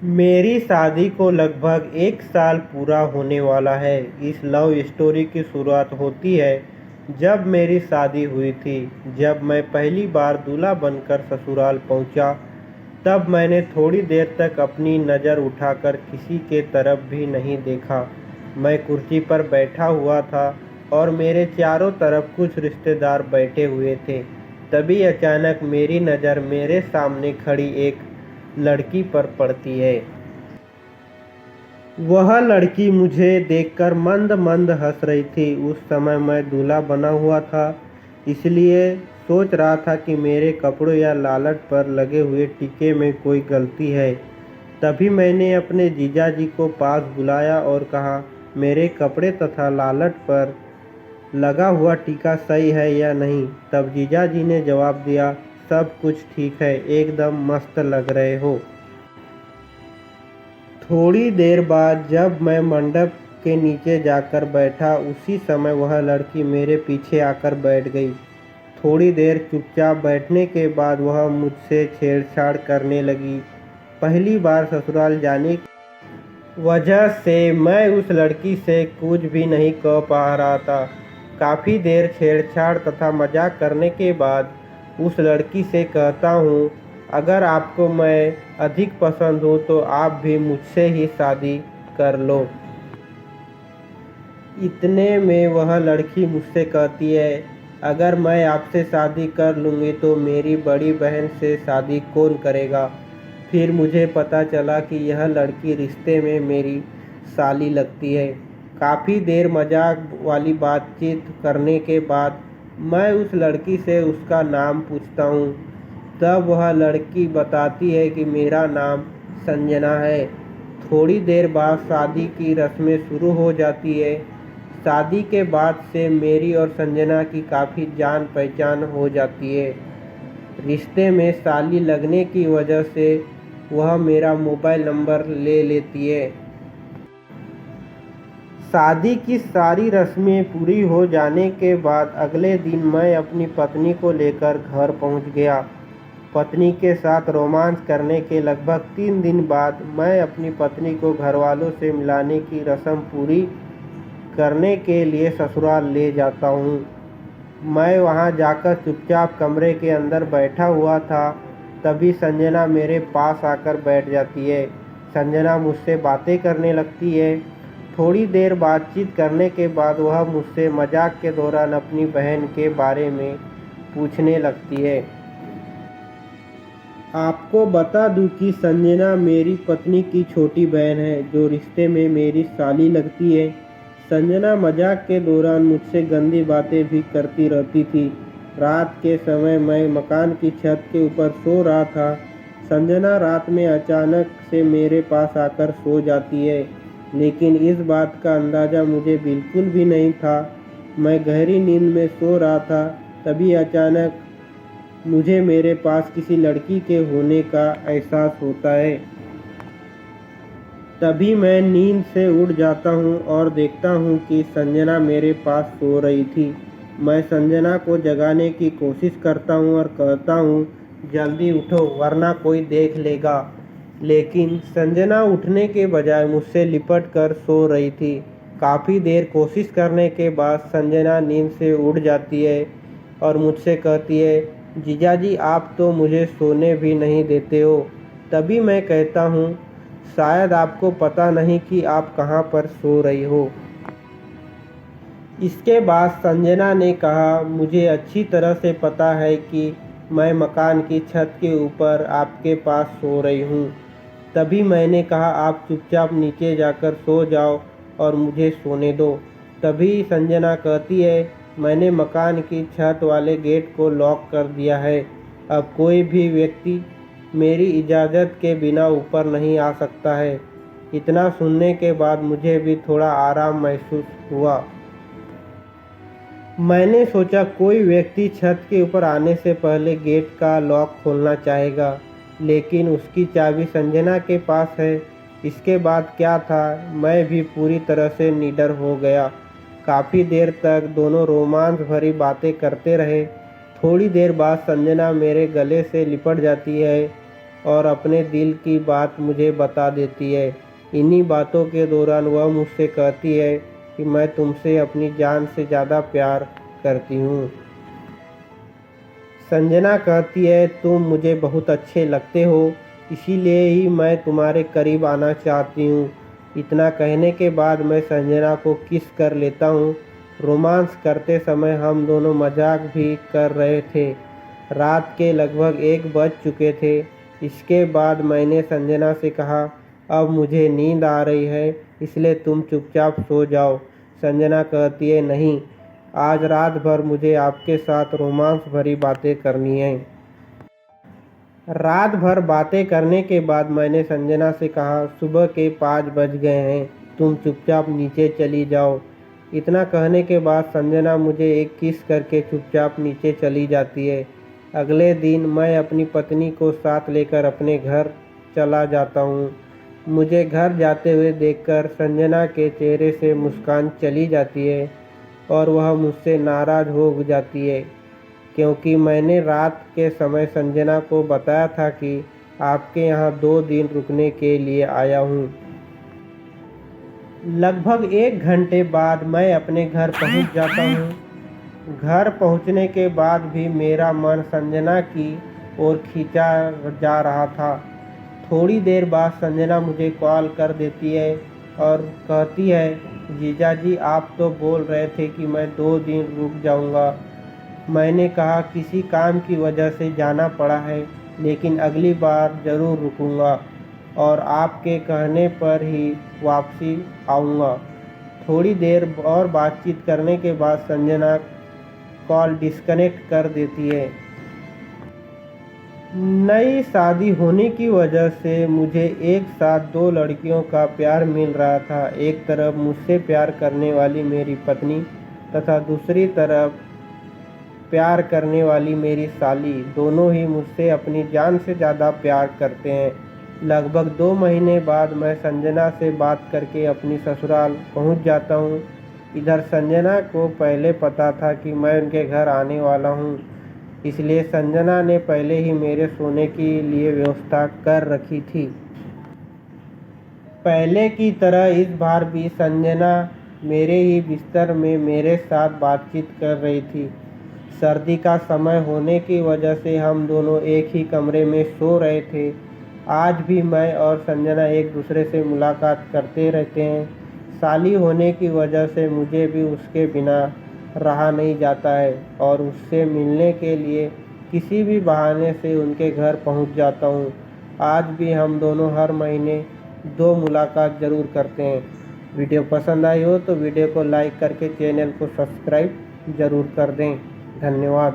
मेरी शादी को लगभग 1 साल पूरा होने वाला है। इस लव स्टोरी की शुरुआत होती है जब मेरी शादी हुई थी। जब मैं पहली बार दूल्हा बनकर ससुराल पहुंचा, तब मैंने थोड़ी देर तक अपनी नज़र उठाकर किसी के तरफ भी नहीं देखा। मैं कुर्सी पर बैठा हुआ था और मेरे चारों तरफ कुछ रिश्तेदार बैठे हुए थे। तभी अचानक मेरी नज़र मेरे सामने खड़ी एक लड़की पर पड़ती है। वह लड़की मुझे देखकर मंद मंद हंस रही थी। उस समय मैं दूल्हा बना हुआ था, इसलिए सोच रहा था कि मेरे कपड़ों या लालट पर लगे हुए टीके में कोई गलती है। तभी मैंने अपने जीजाजी को पास बुलाया और कहा, मेरे कपड़े तथा लालट पर लगा हुआ टीका सही है या नहीं। तब जीजाजी ने जवाब दिया, सब कुछ ठीक है, एकदम मस्त लग रहे हो। थोड़ी देर बाद जब मैं मंडप के नीचे जाकर बैठा, उसी समय वह लड़की मेरे पीछे आकर बैठ गई। थोड़ी देर चुपचाप बैठने के बाद वह मुझसे छेड़छाड़ करने लगी। पहली बार ससुराल जाने की वजह से मैं उस लड़की से कुछ भी नहीं कह पा रहा था। काफ़ी देर छेड़छाड़ तथा मजाक करने के बाद उस लड़की से कहता हूँ, अगर आपको मैं अधिक पसंद हूँ तो आप भी मुझसे ही शादी कर लो। इतने में वह लड़की मुझसे कहती है, अगर मैं आपसे शादी कर लूँगी तो मेरी बड़ी बहन से शादी कौन करेगा। फिर मुझे पता चला कि यह लड़की रिश्ते में मेरी साली लगती है। काफ़ी देर मजाक वाली बातचीत करने के बाद मैं उस लड़की से उसका नाम पूछता हूँ। तब वह लड़की बताती है कि मेरा नाम संजना है। थोड़ी देर बाद शादी की रस्में शुरू हो जाती है। शादी के बाद से मेरी और संजना की काफ़ी जान पहचान हो जाती है। रिश्ते में साली लगने की वजह से वह मेरा मोबाइल नंबर ले लेती है। शादी की सारी रस्में पूरी हो जाने के बाद अगले दिन मैं अपनी पत्नी को लेकर घर पहुंच गया। पत्नी के साथ रोमांस करने के लगभग 3 दिन बाद मैं अपनी पत्नी को घरवालों से मिलाने की रस्म पूरी करने के लिए ससुराल ले जाता हूँ। मैं वहाँ जाकर चुपचाप कमरे के अंदर बैठा हुआ था, तभी संजना मेरे पास आकर बैठ जाती है। संजना मुझसे बातें करने लगती है। थोड़ी देर बातचीत करने के बाद वह मुझसे मजाक के दौरान अपनी बहन के बारे में पूछने लगती है। आपको बता दूं कि संजना मेरी पत्नी की छोटी बहन है, जो रिश्ते में मेरी साली लगती है। संजना मजाक के दौरान मुझसे गंदी बातें भी करती रहती थी। रात के समय मैं मकान की छत के ऊपर सो रहा था। संजना रात में अचानक से मेरे पास आकर सो जाती है, लेकिन इस बात का अंदाज़ा मुझे बिल्कुल भी नहीं था। मैं गहरी नींद में सो रहा था, तभी अचानक मुझे मेरे पास किसी लड़की के होने का एहसास होता है। तभी मैं नींद से उठ जाता हूँ और देखता हूँ कि संजना मेरे पास सो रही थी। मैं संजना को जगाने की कोशिश करता हूँ और कहता हूँ, जल्दी उठो वरना कोई देख लेगा। लेकिन संजना उठने के बजाय मुझसे लिपट कर सो रही थी। काफ़ी देर कोशिश करने के बाद संजना नींद से उठ जाती है और मुझसे कहती है, जीजाजी आप तो मुझे सोने भी नहीं देते हो। तभी मैं कहता हूँ, शायद आपको पता नहीं कि आप कहाँ पर सो रही हो। इसके बाद संजना ने कहा, मुझे अच्छी तरह से पता है कि मैं मकान की छत के ऊपर आपके पास सो रही हूँ। तभी मैंने कहा, आप चुपचाप नीचे जाकर सो जाओ और मुझे सोने दो। तभी संजना कहती है, मैंने मकान की छत वाले गेट को लॉक कर दिया है। अब कोई भी व्यक्ति मेरी इजाज़त के बिना ऊपर नहीं आ सकता है। इतना सुनने के बाद मुझे भी थोड़ा आराम महसूस हुआ। मैंने सोचा कोई व्यक्ति छत के ऊपर आने से पहले गेट का लॉक खोलना चाहेगा, लेकिन उसकी चाबी संजना के पास है। इसके बाद क्या था, मैं भी पूरी तरह से निडर हो गया। काफ़ी देर तक दोनों रोमांस भरी बातें करते रहे। थोड़ी देर बाद संजना मेरे गले से लिपट जाती है और अपने दिल की बात मुझे बता देती है। इन्हीं बातों के दौरान वह मुझसे कहती है कि मैं तुमसे अपनी जान से ज़्यादा प्यार करती हूँ। संजना कहती है, तुम मुझे बहुत अच्छे लगते हो, इसीलिए ही मैं तुम्हारे करीब आना चाहती हूँ। इतना कहने के बाद मैं संजना को किस कर लेता हूँ। रोमांस करते समय हम दोनों मजाक भी कर रहे थे। रात के लगभग 1 बज चुके थे। इसके बाद मैंने संजना से कहा, अब मुझे नींद आ रही है, इसलिए तुम चुपचाप सो जाओ। संजना कहती है, नहीं, आज रात भर मुझे आपके साथ रोमांस भरी बातें करनी है। रात भर बातें करने के बाद मैंने संजना से कहा, सुबह के 5 बज गए हैं, तुम चुपचाप नीचे चली जाओ। इतना कहने के बाद संजना मुझे एक किस करके चुपचाप नीचे चली जाती है। अगले दिन मैं अपनी पत्नी को साथ लेकर अपने घर चला जाता हूँ। मुझे घर जाते हुए देखकर संजना के चेहरे से मुस्कान चली जाती है और वह मुझसे नाराज़ हो जाती है, क्योंकि मैंने रात के समय संजना को बताया था कि आपके यहाँ 2 दिन रुकने के लिए आया हूँ। लगभग 1 घंटे बाद मैं अपने घर पहुँच जाता हूँ। घर पहुँचने के बाद भी मेरा मन संजना की ओर खींचा जा रहा था। थोड़ी देर बाद संजना मुझे कॉल कर देती है और कहती है, जीजा जी, आप तो बोल रहे थे कि मैं 2 दिन रुक जाऊंगा। मैंने कहा, किसी काम की वजह से जाना पड़ा है, लेकिन अगली बार ज़रूर रुकूंगा और आपके कहने पर ही वापसी आऊँगा। थोड़ी देर और बातचीत करने के बाद संजना कॉल डिस्कनेक्ट कर देती है। नई शादी होने की वजह से मुझे एक साथ 2 लड़कियों का प्यार मिल रहा था। एक तरफ मुझसे प्यार करने वाली मेरी पत्नी तथा दूसरी तरफ प्यार करने वाली मेरी साली। दोनों ही मुझसे अपनी जान से ज़्यादा प्यार करते हैं। लगभग 2 महीने बाद मैं संजना से बात करके अपनी ससुराल पहुंच जाता हूं। इधर संजना को पहले पता था कि मैं उनके घर आने वाला हूं, इसलिए संजना ने पहले ही मेरे सोने के लिए व्यवस्था कर रखी थी। पहले की तरह इस बार भी संजना मेरे ही बिस्तर में मेरे साथ बातचीत कर रही थी। सर्दी का समय होने की वजह से हम दोनों एक ही कमरे में सो रहे थे। आज भी मैं और संजना एक दूसरे से मुलाकात करते रहते हैं। साली होने की वजह से मुझे भी उसके बिना रहा नहीं जाता है और उससे मिलने के लिए किसी भी बहाने से उनके घर पहुंच जाता हूं। आज भी हम दोनों हर महीने 2 मुलाकात ज़रूर करते हैं। वीडियो पसंद आई हो तो वीडियो को लाइक करके चैनल को सब्सक्राइब ज़रूर कर दें। धन्यवाद।